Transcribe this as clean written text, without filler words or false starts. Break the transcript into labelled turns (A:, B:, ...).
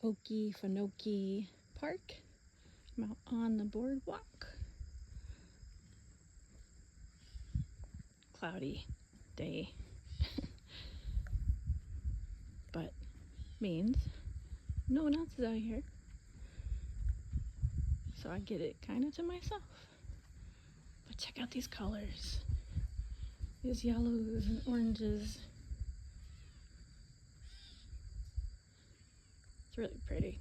A: Okefenokee Park. I'm out on the boardwalk. Cloudy day, but means no one else is out here, so I get it kind of to myself. But check out these colors, these yellows and oranges. It's really pretty.